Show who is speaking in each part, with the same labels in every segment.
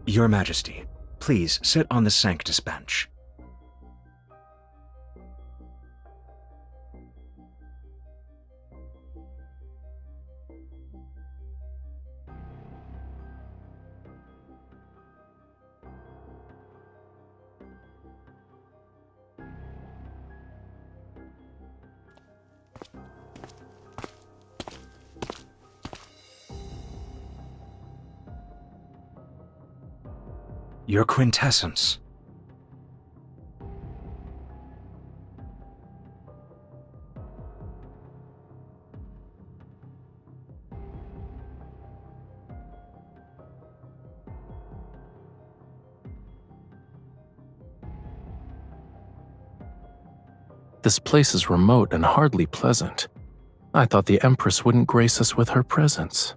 Speaker 1: Your Majesty, please sit on the Sanctus bench. Your quintessence.
Speaker 2: This place is remote and hardly pleasant. I thought the Empress wouldn't grace us with her presence.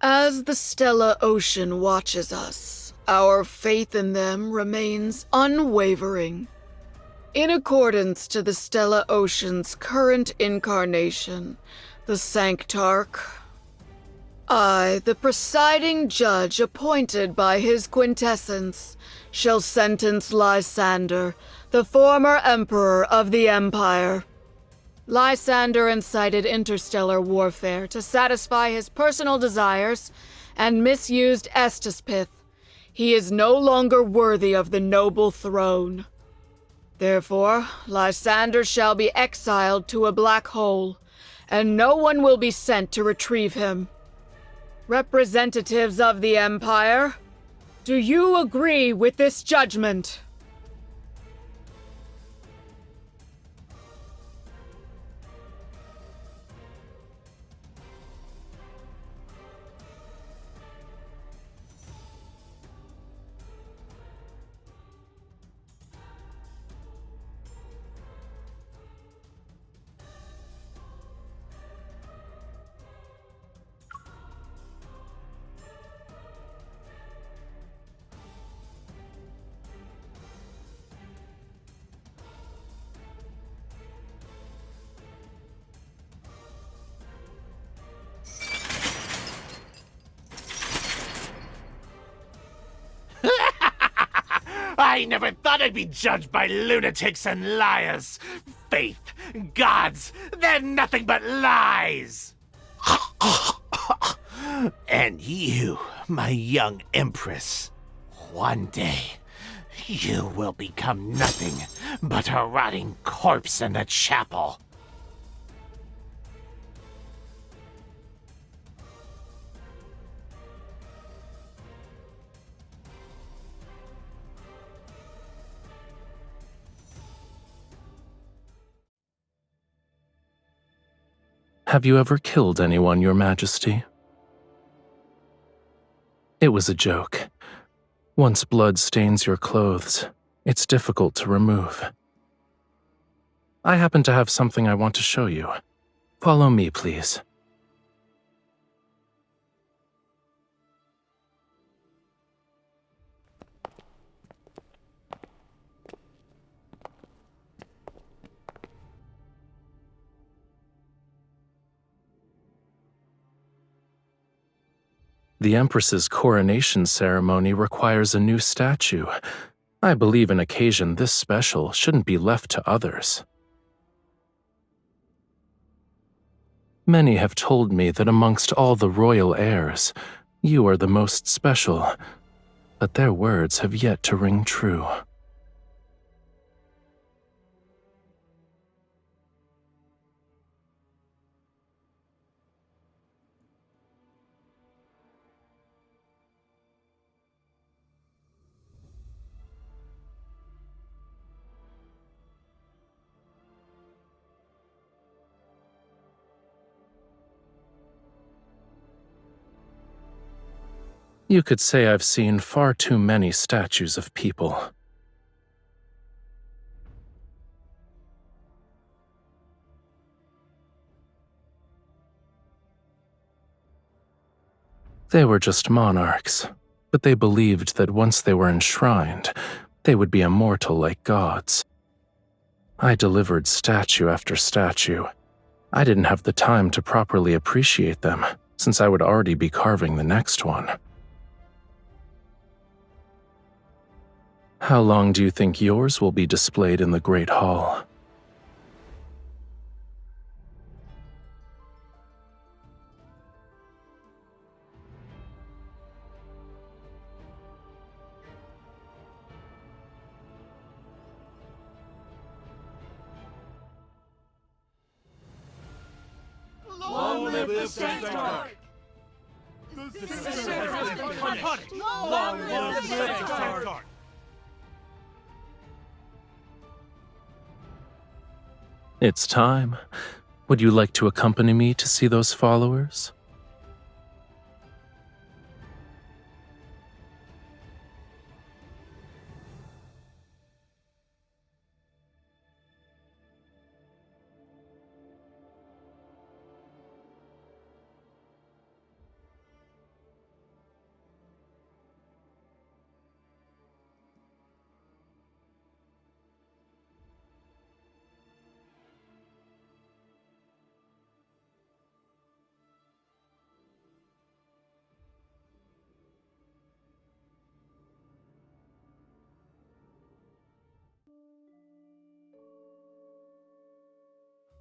Speaker 3: As the stellar ocean watches us, our faith in them remains unwavering. In accordance to the stellar ocean's current incarnation, the Sanctarch, I, the presiding judge appointed by his quintessence, shall sentence Lysander, the former emperor of the Empire. Lysander incited interstellar warfare to satisfy his personal desires and misused Estispith. He is no longer worthy of the noble throne. Therefore, Lysander shall be exiled to a black hole, and no one will be sent to retrieve him. Representatives of the Empire, do you agree with this judgment?
Speaker 4: I never thought I'd be judged by lunatics and liars. Faith, gods, they're nothing but lies. And you, my young empress, one day you will become nothing but a rotting corpse in the chapel.
Speaker 2: Have you ever killed anyone, Your Majesty? It was a joke. Once blood stains your clothes, it's difficult to remove. I happen to have something I want to show you. Follow me, please. The Empress's coronation ceremony requires a new statue. I believe an occasion this special shouldn't be left to others. Many have told me that amongst all the royal heirs, you are the most special, but their words have yet to ring true. You could say I've seen far too many statues of people. They were just monarchs, but they believed that once they were enshrined, they would be immortal like gods. I delivered statue after statue. I didn't have the time to properly appreciate them, since I would already be carving the next one. How long do you think yours will be displayed in the Great Hall?
Speaker 5: Long live the Centaur! The Centaur has been punished! Long live the Centaur!
Speaker 2: It's time. Would you like to accompany me to see those followers?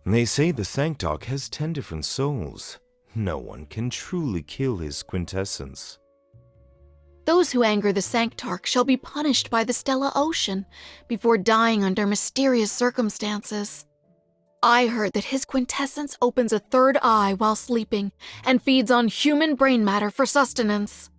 Speaker 6: They say the Sanctarch has 10 different souls. No one can truly kill his quintessence.
Speaker 3: Those who anger the Sanctarch shall be punished by the Stellar Ocean before dying under mysterious circumstances. I heard that his quintessence opens a third eye while sleeping and feeds on human brain matter for sustenance.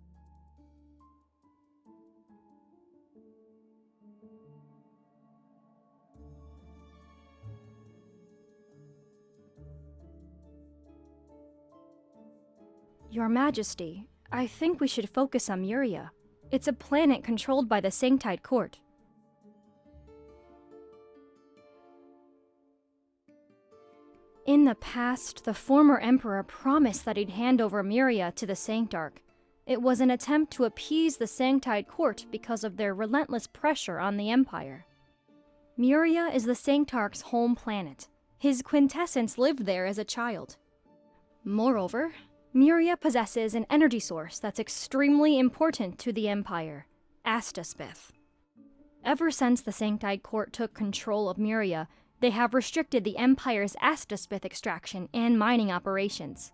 Speaker 7: Your Majesty, I think we should focus on Memoria. It's a planet controlled by the Sanctide Court. In the past, the former Emperor promised that he'd hand over Memoria to the Sanctarch. It was an attempt to appease the Sanctide Court because of their relentless pressure on the Empire. Memoria is the Sanctarch's home planet. His quintessence lived there as a child. Moreover, Memoria possesses an energy source that's extremely important to the Empire, Astaspith. Ever since the Sanctide Court took control of Memoria, they have restricted the Empire's Astaspith extraction and mining operations.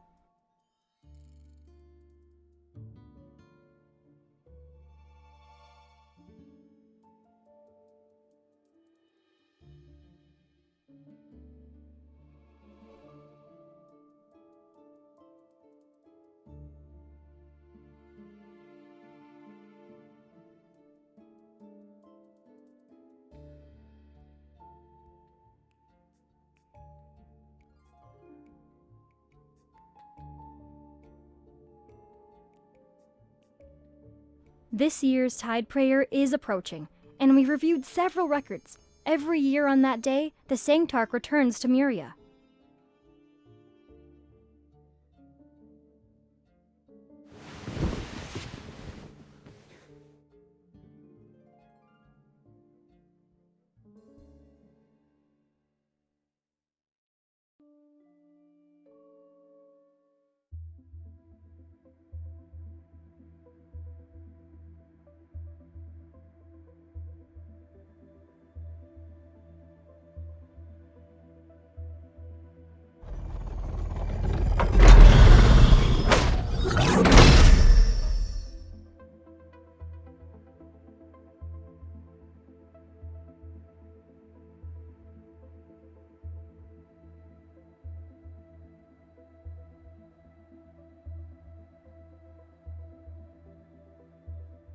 Speaker 7: This year's Tide Prayer is approaching, and we've reviewed several records. Every year on that day, the Sanctarch returns to Memoria.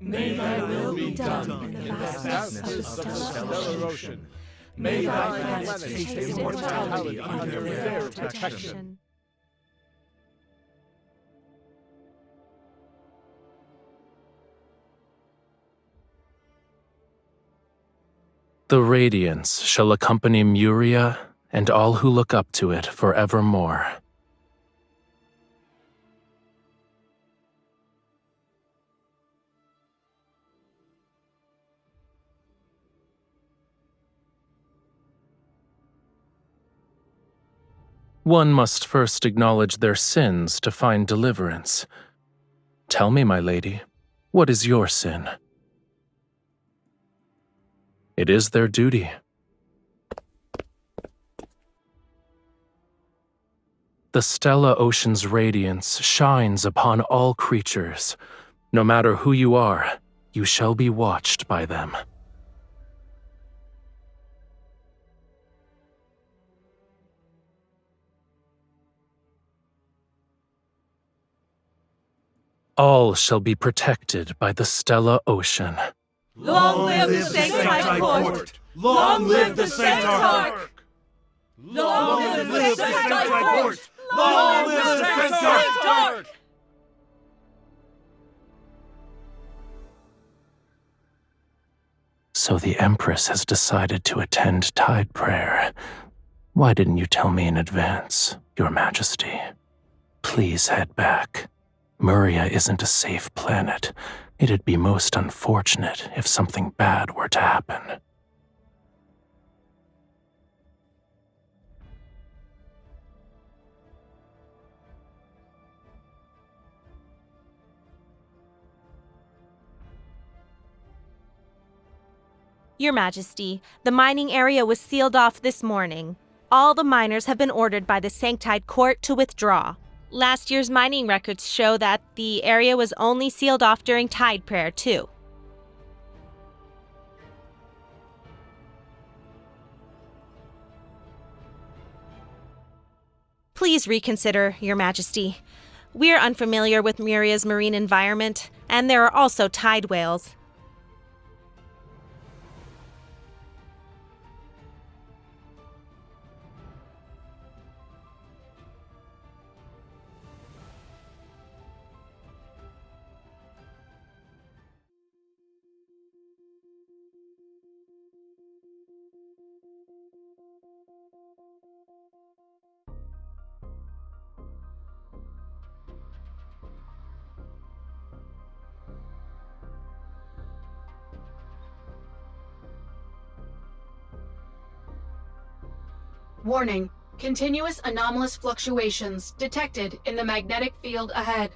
Speaker 5: May thy will be done in the vastness of the stellar ocean. May thy planets taste immortality under their protection.
Speaker 2: The radiance shall accompany Memoria and all who look up to it forevermore. One must first acknowledge their sins to find deliverance. Tell me, my lady, what is your sin? It is their duty. The Stella Ocean's radiance shines upon all creatures. No matter who you are, you shall be watched by them. All shall be protected by the Stella Ocean.
Speaker 5: Long live the Sanctite Court! Long live the Sanctarch! Long live the Sanctite Court! Long live the Sanctarch!
Speaker 2: So the Empress has decided to attend Tide Prayer. Why didn't you tell me in advance, Your Majesty? Please head back. Memoria isn't a safe planet. It'd be most unfortunate if something bad were to happen.
Speaker 8: Your Majesty, the mining area was sealed off this morning. All the miners have been ordered by the Sanctite Court to withdraw. Last year's mining records show that the area was only sealed off during Tide Prayer, too. Please reconsider, Your Majesty. We're unfamiliar with Memoria's marine environment, and there are also tide whales.
Speaker 3: Warning. Continuous anomalous fluctuations detected in the magnetic field ahead.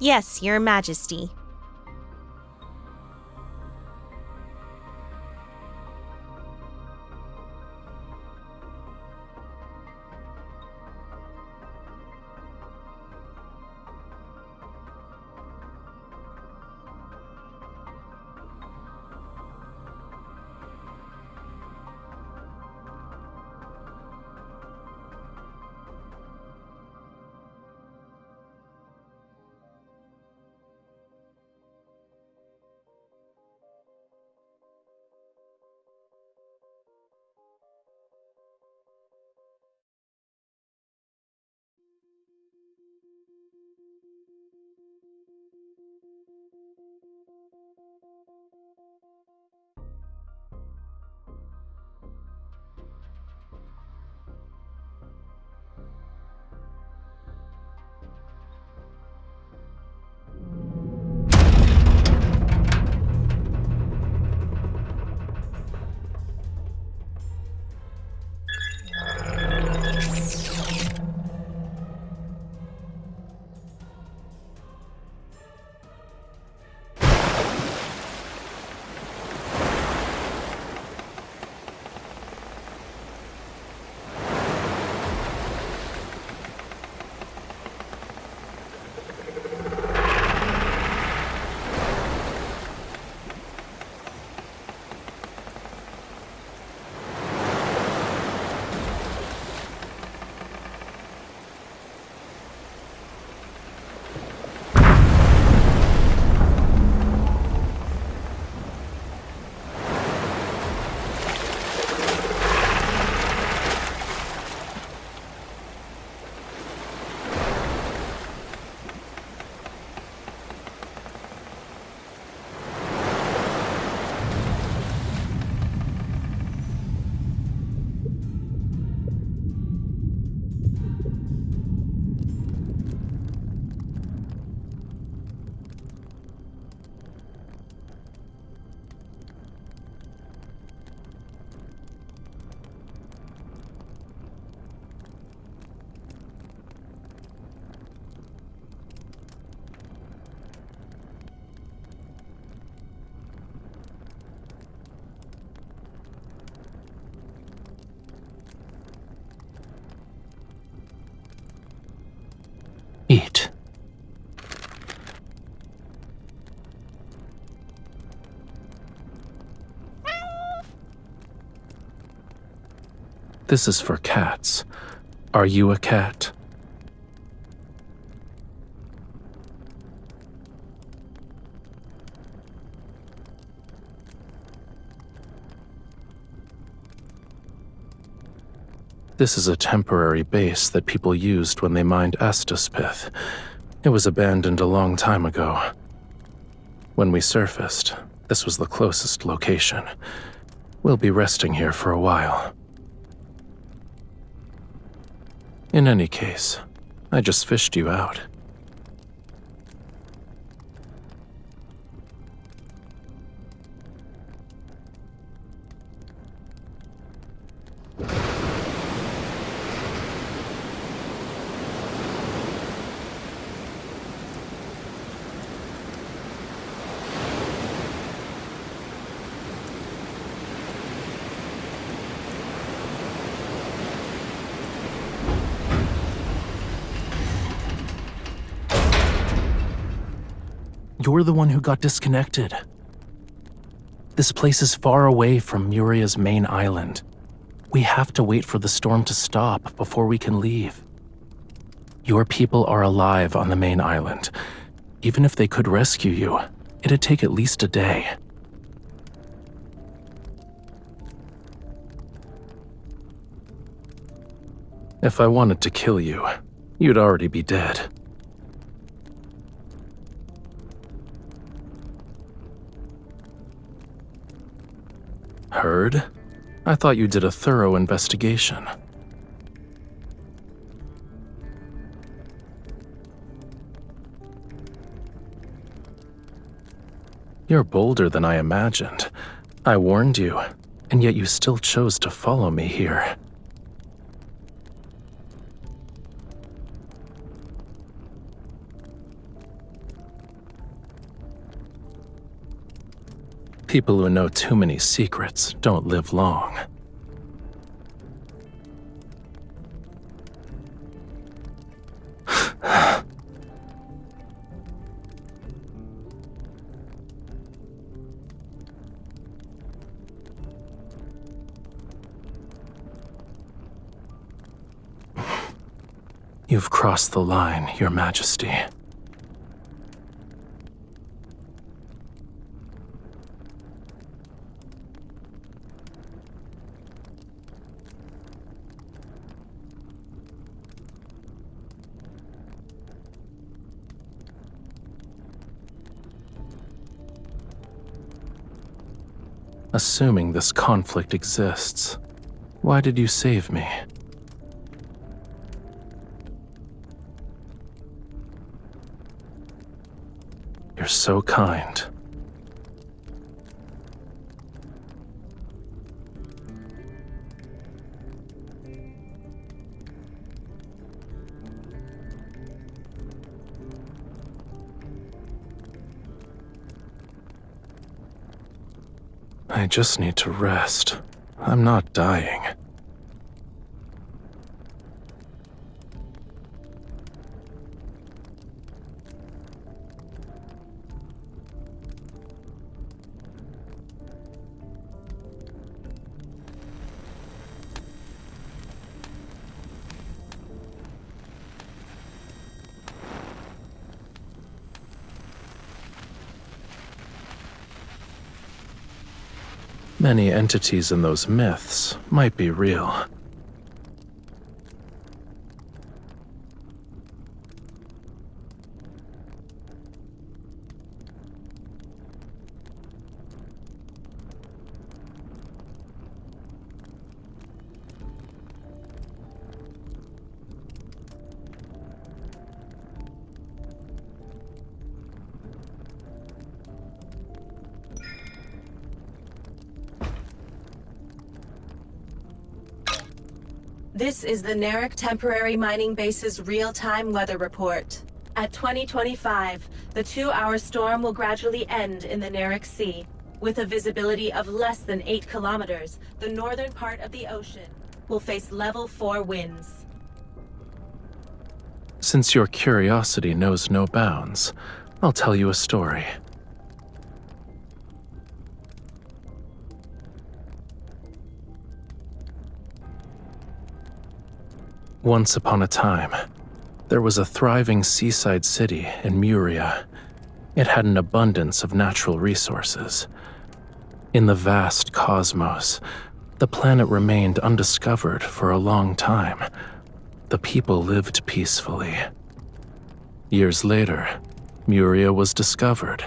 Speaker 8: Yes, Your Majesty.
Speaker 2: Wait. This is for cats. Are you a cat? This is a temporary base that people used when they mined Estus pith. It was abandoned a long time ago. When we surfaced, this was the closest location. We'll be resting here for a while. In any case, I just fished you out. You're the one who got disconnected. This place is far away from Memoria's main island. We have to wait for the storm to stop before we can leave. Your people are alive on the main island. Even if they could rescue you, it'd take at least a day. If I wanted to kill you, you'd already be dead. Heard? I thought you did a thorough investigation. You're bolder than I imagined. I warned you, and yet you still chose to follow me here. People who know too many secrets don't live long. You've crossed the line, Your Majesty. Assuming this conflict exists, why did you save me? You're so kind. I just need to rest. I'm not dying. Many entities in those myths might be real.
Speaker 9: This is the Narek Temporary Mining Base's real-time weather report. At 2025, the 2-hour storm will gradually end in the Narek Sea. With a visibility of less than 8 kilometers, the northern part of the ocean will face level 4 winds.
Speaker 2: Since your curiosity knows no bounds, I'll tell you a story. Once upon a time, there was a thriving seaside city in Memoria. It had an abundance of natural resources. In the vast cosmos, the planet remained undiscovered for a long time. The people lived peacefully. Years later, Memoria was discovered.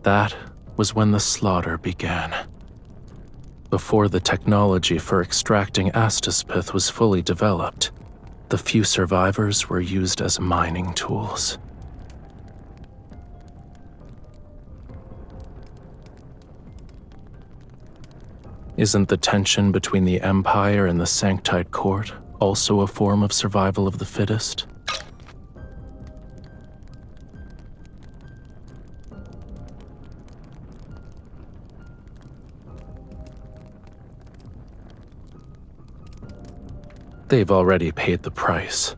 Speaker 2: That was when the slaughter began. Before the technology for extracting astaspith was fully developed, the few survivors were used as mining tools. Isn't the tension between the Empire and the Sanctite Court also a form of survival of the fittest? They've already paid the price.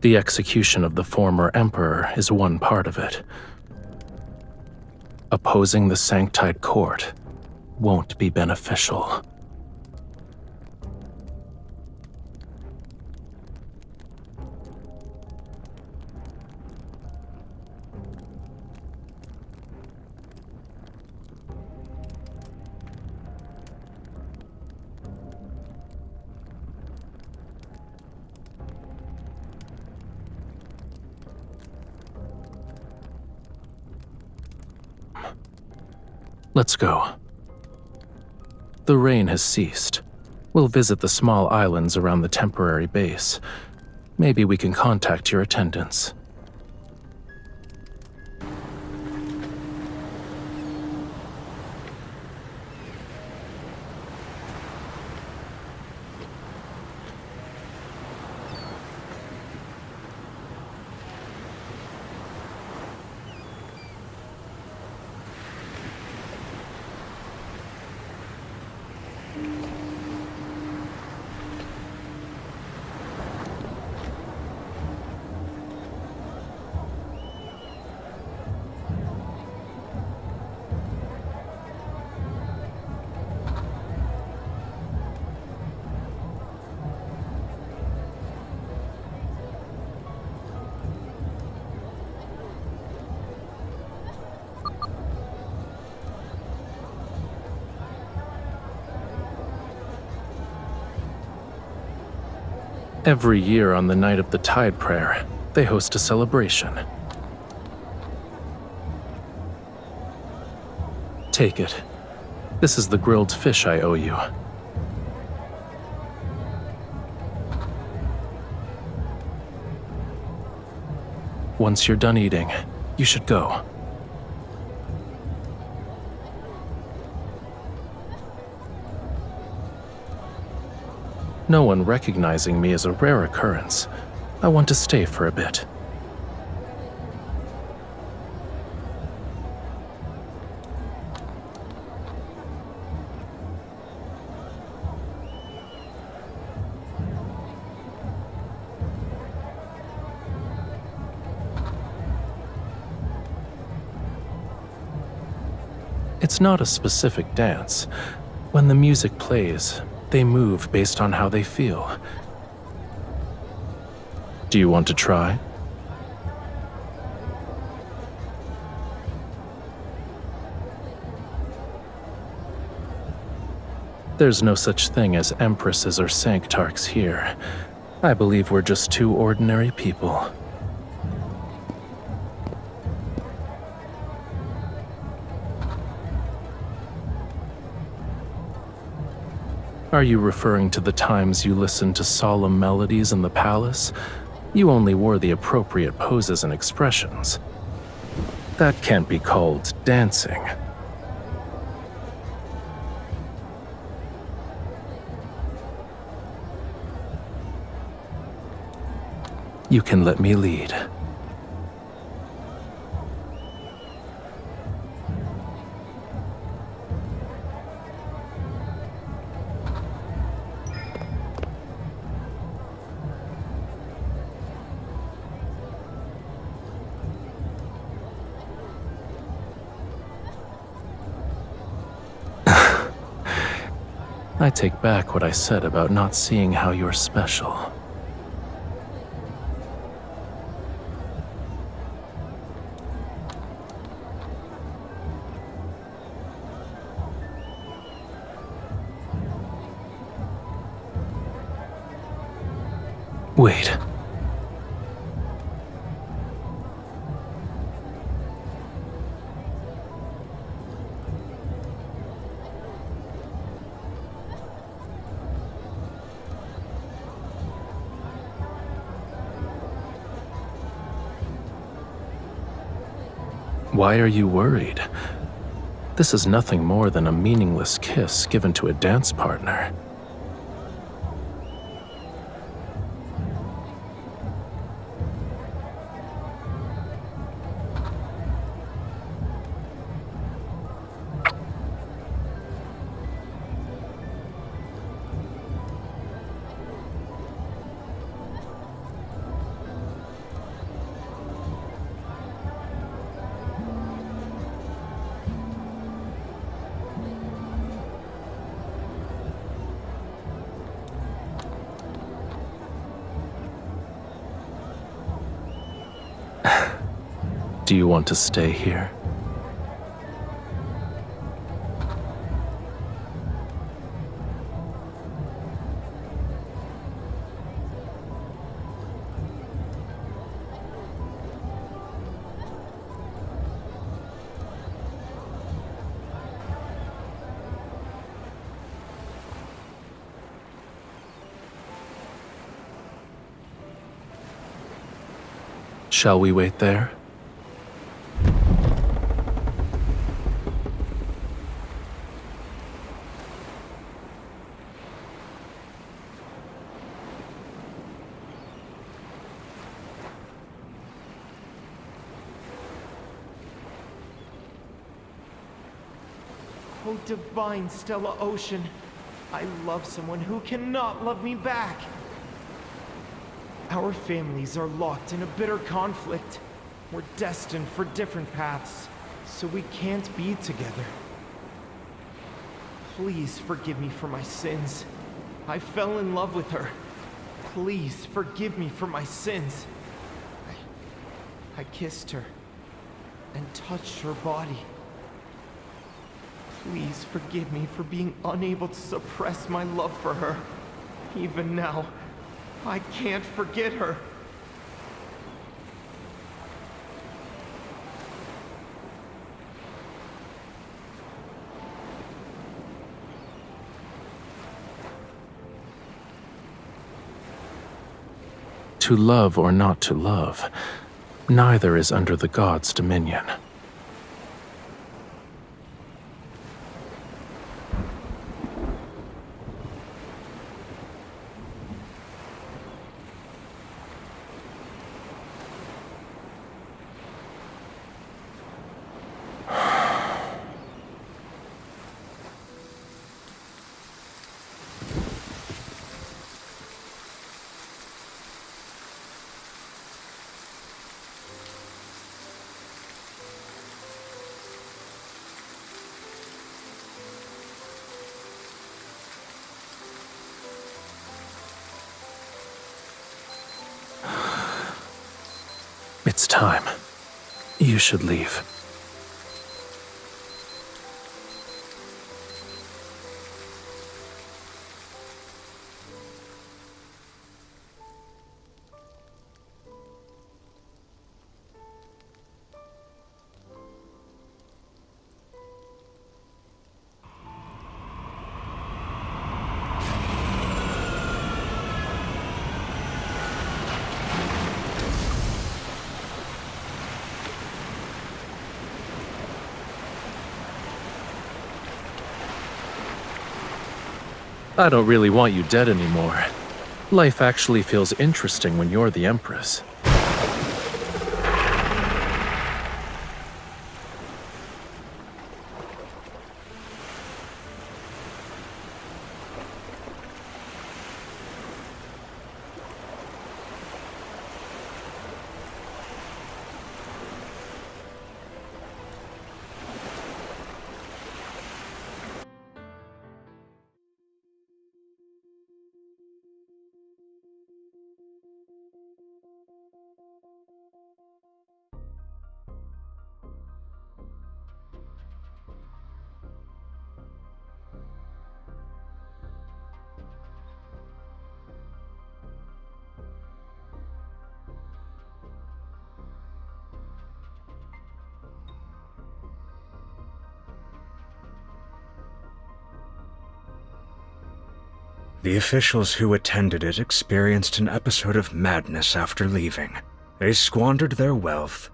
Speaker 2: The execution of the former Emperor is one part of it. Opposing the Sanctite Court won't be beneficial. Let's go. The rain has ceased. We'll visit the small islands around the temporary base. Maybe we can contact your attendants. Every year on the night of the Tide Prayer, they host a celebration. Take it. This is the grilled fish I owe you. Once you're done eating, you should go. No one recognizing me is a rare occurrence. I want to stay for a bit. It's not a specific dance. When the music plays, they move based on how they feel. Do you want to try? There's no such thing as empresses or sanctarchs here. I believe we're just two ordinary people. Are you referring to the times you listened to solemn melodies in the palace? You only wore the appropriate poses and expressions. That can't be called dancing. You can let me lead. I take back what I said about not seeing how you're special. Wait. Why are you worried? This is nothing more than a meaningless kiss given to a dance partner. Do you want to stay here? Shall we wait there?
Speaker 6: Oh, divine Stella Ocean, I love someone who cannot love me back. Our families are locked in a bitter conflict. We're destined for different paths, so we can't be together. Please forgive me for my sins. I fell in love with her. Please forgive me for my sins. I kissed her and touched her body. Please forgive me for being unable to suppress my love for her. Even now, I can't forget her.
Speaker 2: To love or not to love, neither is under the gods' dominion. It's time. You should leave. I don't really want you dead anymore. Life actually feels interesting when you're the Empress.
Speaker 1: The officials who attended it experienced an episode of madness after leaving. They squandered their wealth,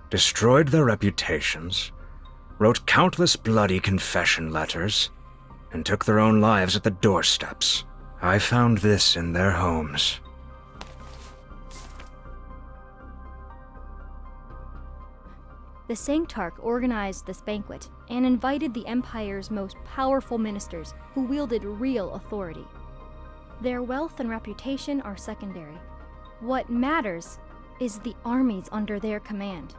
Speaker 1: destroyed their reputations, wrote countless bloody confession letters, and took their own lives at the doorsteps. I found this in their homes.
Speaker 7: The Sanctarch organized this banquet and invited the Empire's most powerful ministers who wielded real authority. Their wealth and reputation are secondary. What matters is the armies under their command.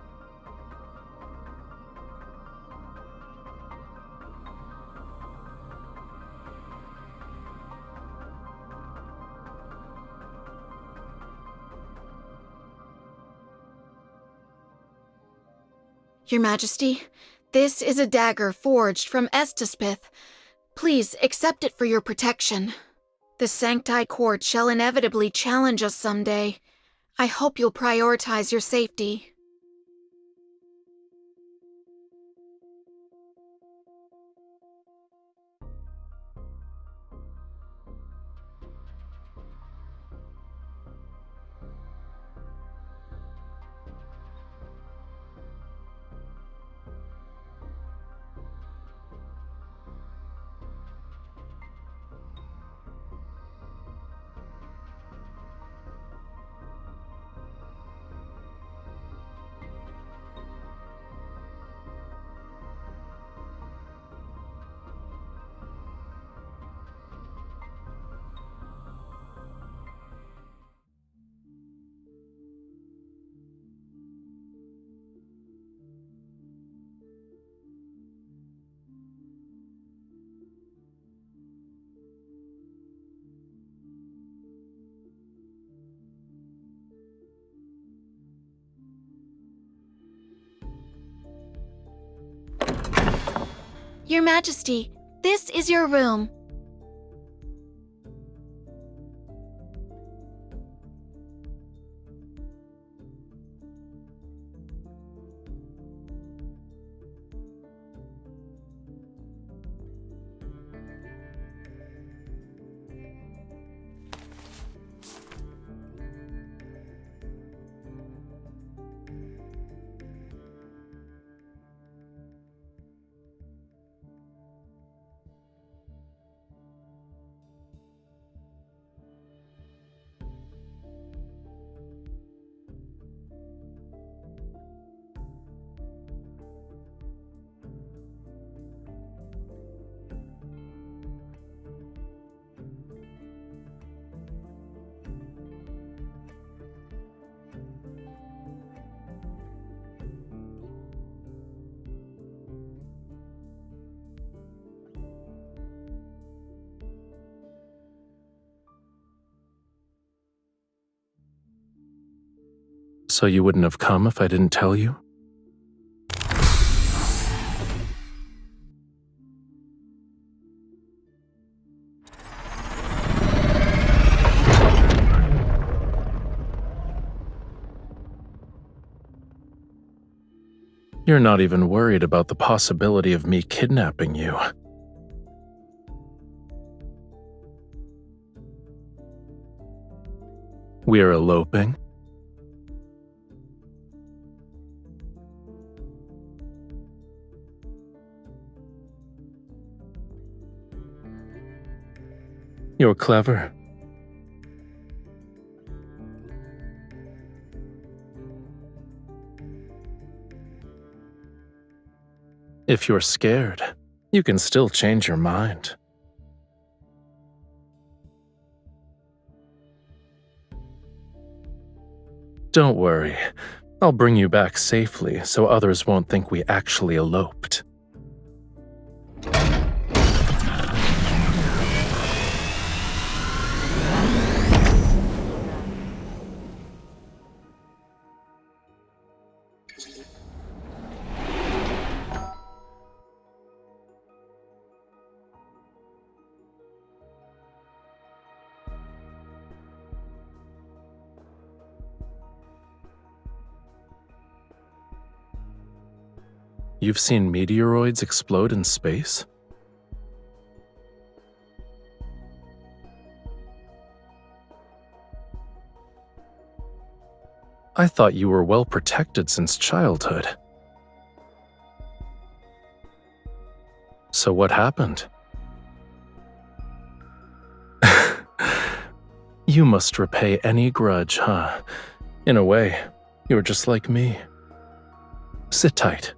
Speaker 3: Your Majesty, this is a dagger forged from Estaspith. Please accept it for your protection. The Sanctide Court shall inevitably challenge us someday. I hope you'll prioritize your safety. Your Majesty, this is your room.
Speaker 2: So you wouldn't have come if I didn't tell you? You're not even worried about the possibility of me kidnapping you. We're eloping? You're clever. If you're scared, you can still change your mind. Don't worry, I'll bring you back safely so others won't think we actually eloped. You've seen meteoroids explode in space? I thought you were well protected since childhood. So what happened? You must repay any grudge, huh? In a way, you're just like me. Sit tight.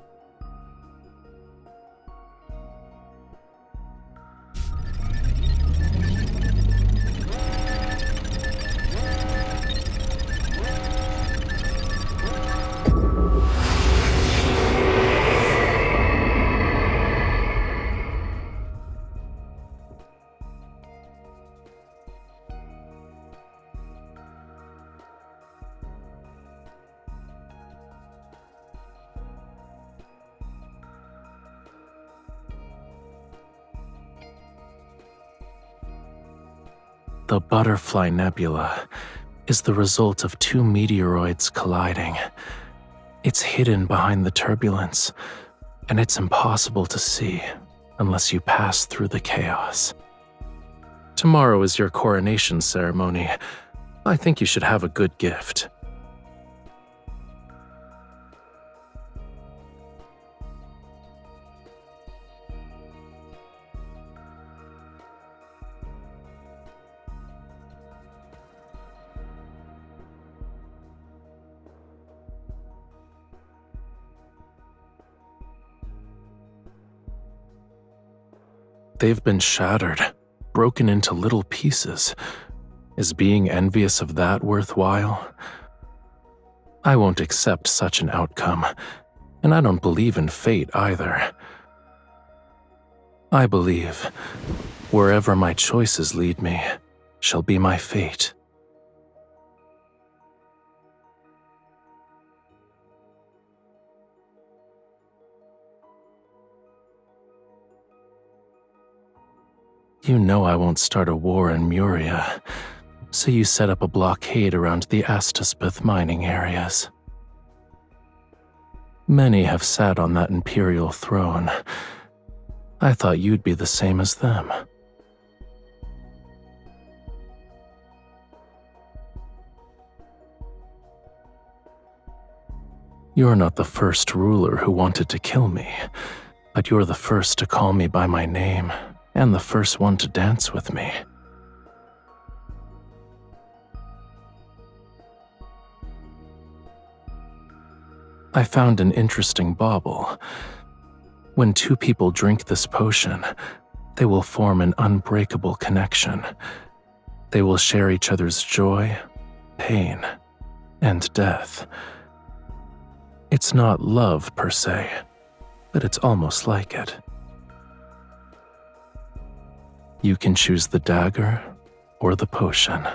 Speaker 2: The Butterfly Nebula is the result of two meteoroids colliding. It's hidden behind the turbulence, and it's impossible to see unless you pass through the chaos. Tomorrow is your coronation ceremony. I think you should have a good gift. They've been shattered, broken into little pieces. Is being envious of that worthwhile? I won't accept such an outcome, and I don't believe in fate either. I believe wherever my choices lead me shall be my fate. You know I won't start a war in Memoria, so you set up a blockade around the Astaspith mining areas. Many have sat on that imperial throne. I thought you'd be the same as them. You're not the first ruler who wanted to kill me, but you're the first to call me by my name, and the first one to dance with me. I found an interesting bauble. When two people drink this potion, they will form an unbreakable connection. They will share each other's joy, pain, and death. It's not love per se, but it's almost like it. You can choose the dagger or the potion.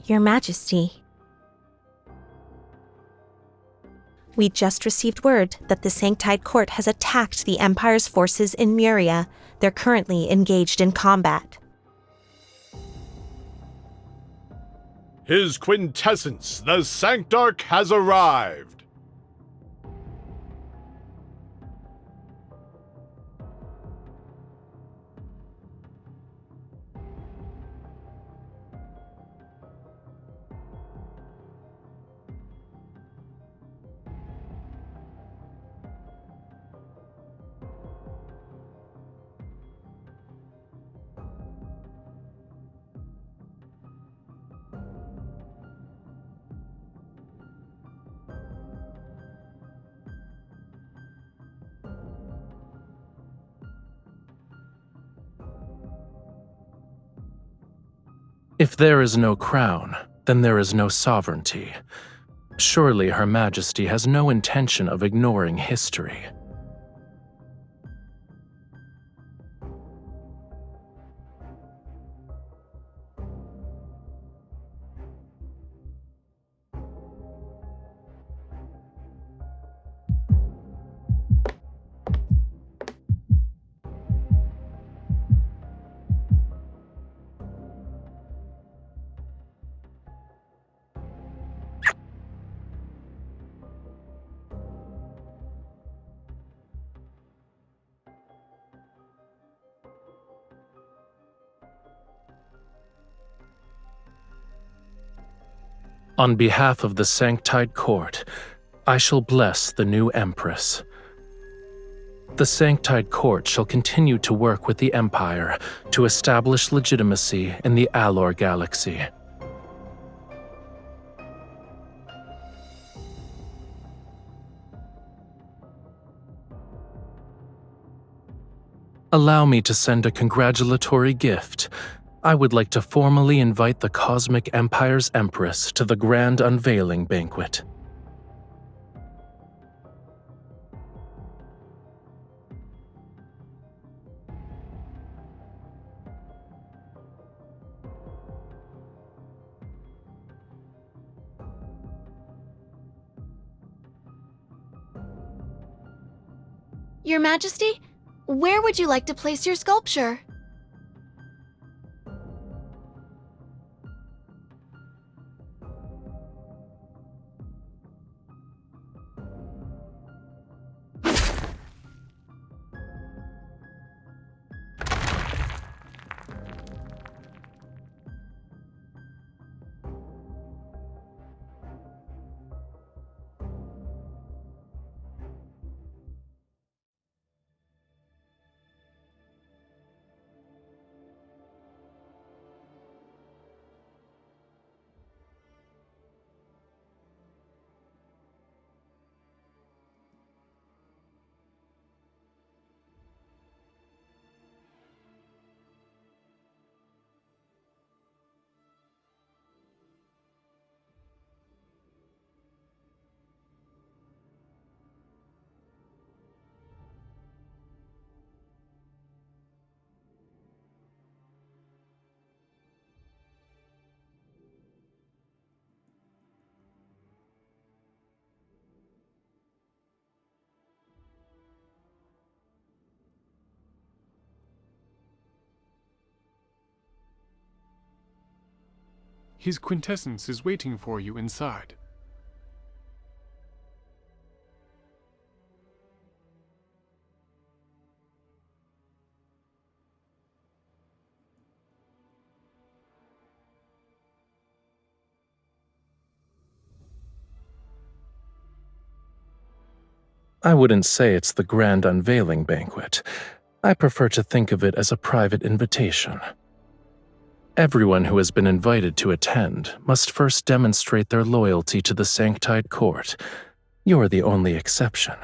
Speaker 8: Your Majesty. We just received word that the Sanctide Court has attacked the Empire's forces in Memoria. They're currently engaged in combat.
Speaker 5: His quintessence, the Sanctarch, has arrived.
Speaker 2: If there is no crown, then there is no sovereignty. Surely Her Majesty has no intention of ignoring history. On behalf of the Sanktide Court, I shall bless the new Empress. The Sanktide Court shall continue to work with the Empire to establish legitimacy in the Alor Galaxy. Allow me to send a congratulatory gift. I would like to formally invite the Cosmic Empire's Empress to the Grand Unveiling Banquet.
Speaker 10: Your Majesty, where would you like to place your sculpture?
Speaker 11: His quintessence is waiting for you inside.
Speaker 2: I wouldn't say it's the Grand Unveiling Banquet. I prefer to think of it as a private invitation. Everyone who has been invited to attend must first demonstrate their loyalty to the Sanktide Court. You're the only exception.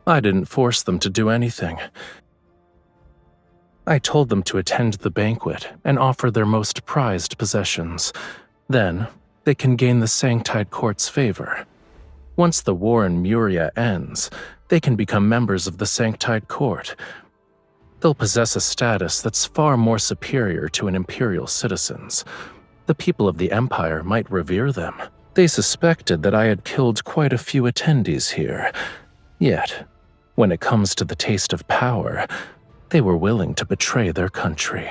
Speaker 2: I didn't force them to do anything. I told them to attend the banquet and offer their most prized possessions. Then, they can gain the Sanktide Court's favor. Once the war in Memoria ends, they can become members of the Sanktide Court. They'll possess a status that's far more superior to an Imperial citizen's. The people of the Empire might revere them. They suspected that I had killed quite a few attendees here. Yet, when it comes to the taste of power, they were willing to betray their country.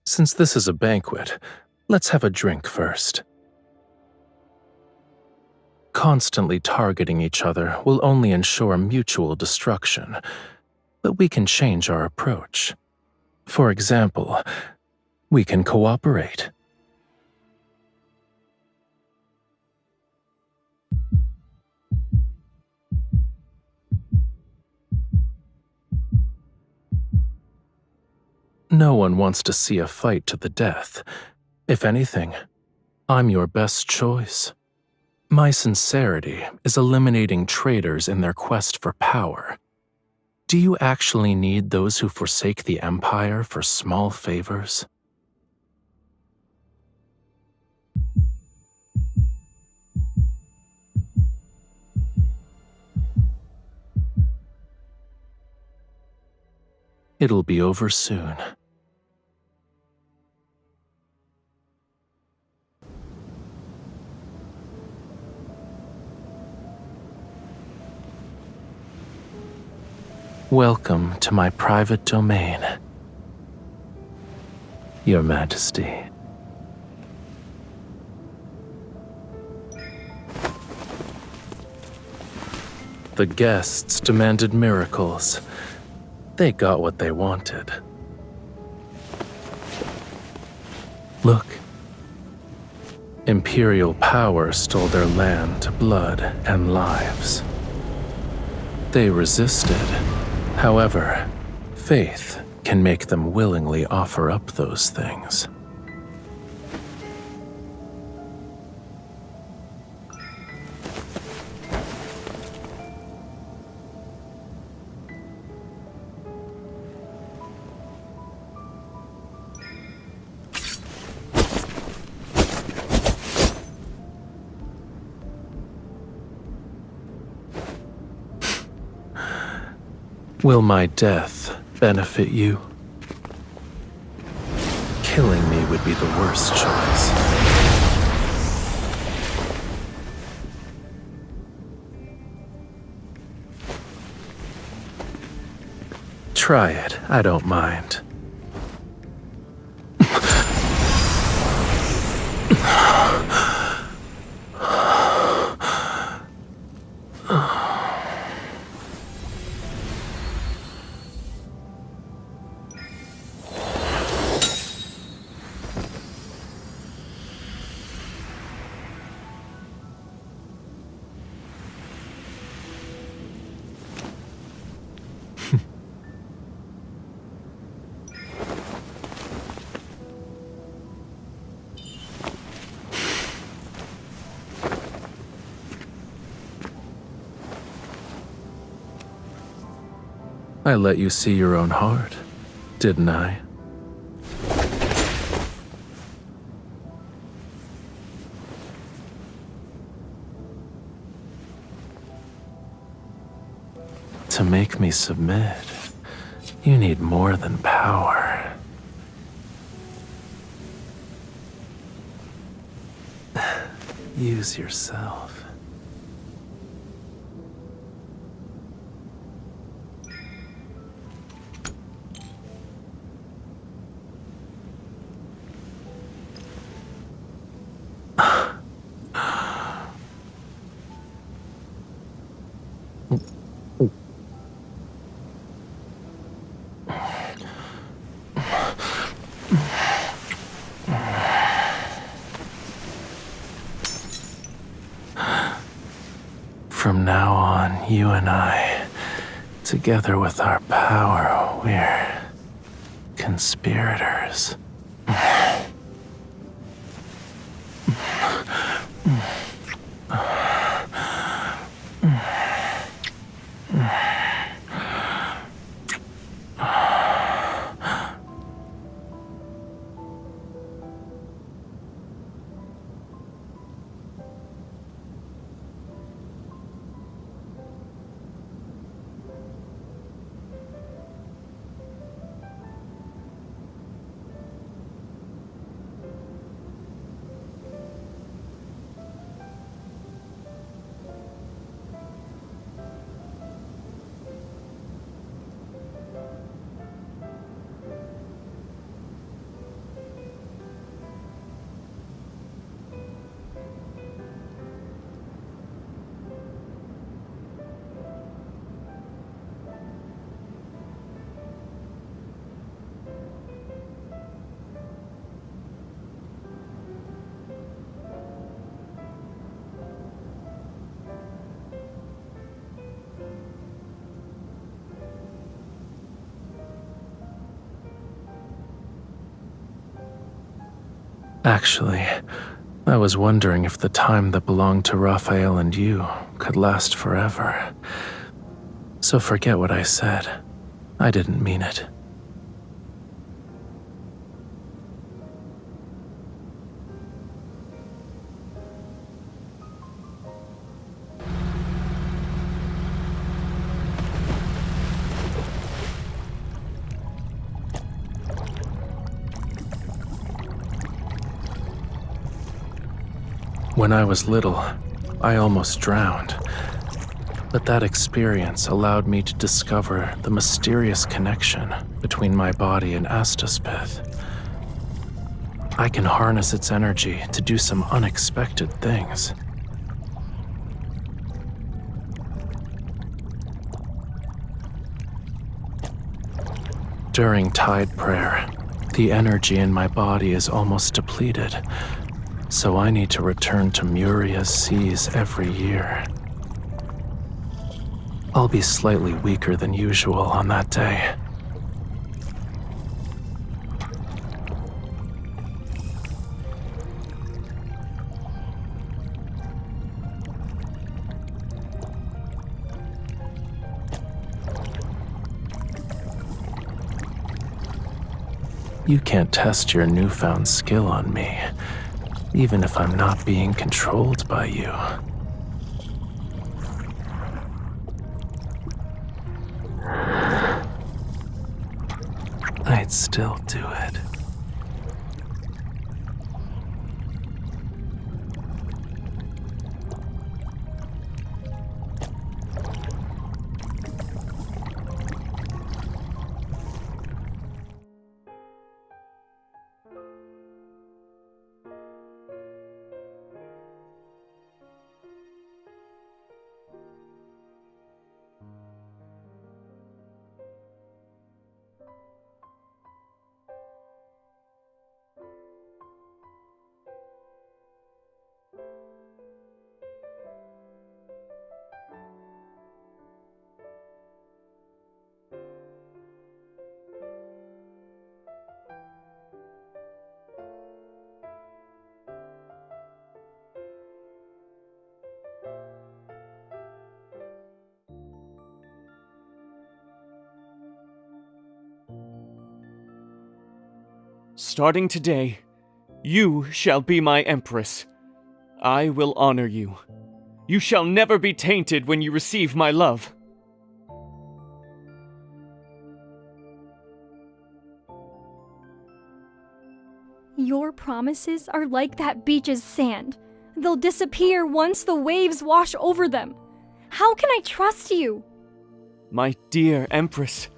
Speaker 2: Since this is a banquet, let's have a drink first. Constantly targeting each other will only ensure mutual destruction, but we can change our approach. For example, we can cooperate. No one wants to see a fight to the death. If anything, I'm your best choice. My sincerity is eliminating traitors in their quest for power. Do you actually need those who forsake the Empire for small favors? It'll be over soon. Welcome to my private domain, Your Majesty. The guests demanded miracles. They got what they wanted. Look. Imperial power stole their land, blood, and lives. They resisted. However, faith can make them willingly offer up those things. Will my death benefit you? Killing me would be the worst choice. Try it, I don't mind. I let you see your own heart, didn't I? To make me submit, you need more than power. Use yourself. From now on, you and I, together with our power, we're conspirators. Actually, I was wondering if the time that belonged to Raphael and you could last forever. So forget what I said. I didn't mean it. When I was little, I almost drowned. But that experience allowed me to discover the mysterious connection between my body and Astaspith. I can harness its energy to do some unexpected things. During tide prayer, the energy in my body is almost depleted, so I need to return to Muria's seas every year. I'll be slightly weaker than usual on that day. You can't test your newfound skill on me, even if I'm not being controlled by you. I'd still do it.
Speaker 12: Starting today, you shall be my empress. I will honor you. You shall never be tainted when you receive my love.
Speaker 7: Your promises are like that beach's sand. They'll disappear once the waves wash over them. How can I trust you?
Speaker 12: My dear empress,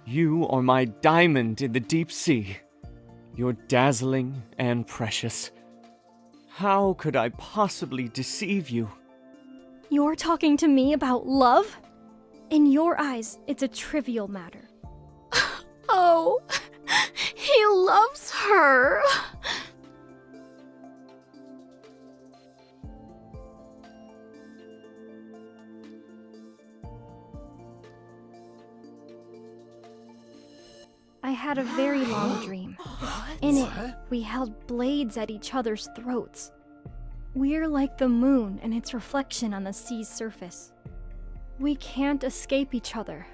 Speaker 12: you are my diamond in the deep sea. You're dazzling and precious. How could I possibly deceive you?
Speaker 7: You're talking to me about love? In your eyes, it's a trivial matter.
Speaker 3: Oh, he loves her.
Speaker 7: I had a very long dream. In it, we held blades at each other's throats. We're like the moon and its reflection on the sea's surface. We can't escape each other,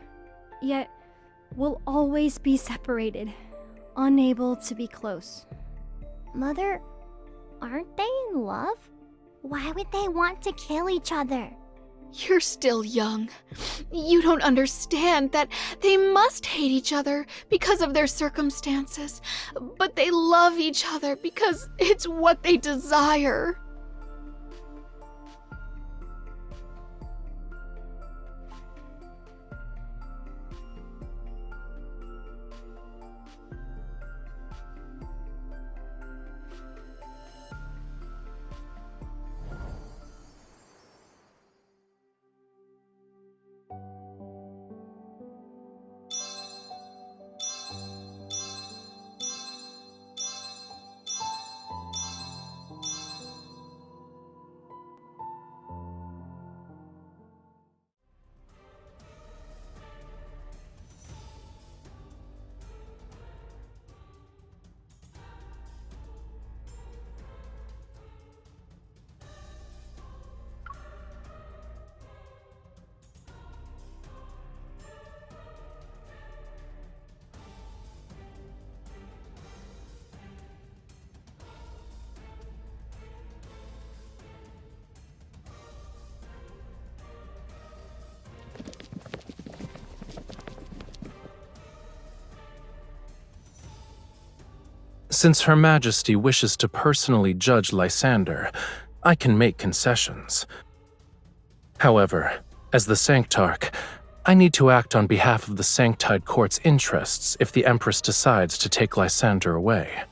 Speaker 7: yet we'll always be separated, unable to be close.
Speaker 13: Mother, aren't they in love? Why would they want to kill each other?
Speaker 3: You're still young. You don't understand that they must hate each other because of their circumstances, but they love each other because it's what they desire.
Speaker 2: Since Her Majesty wishes to personally judge Lysander, I can make concessions. However, as the Sanctarch, I need to act on behalf of the Sanctide Court's interests if the Empress decides to take Lysander away.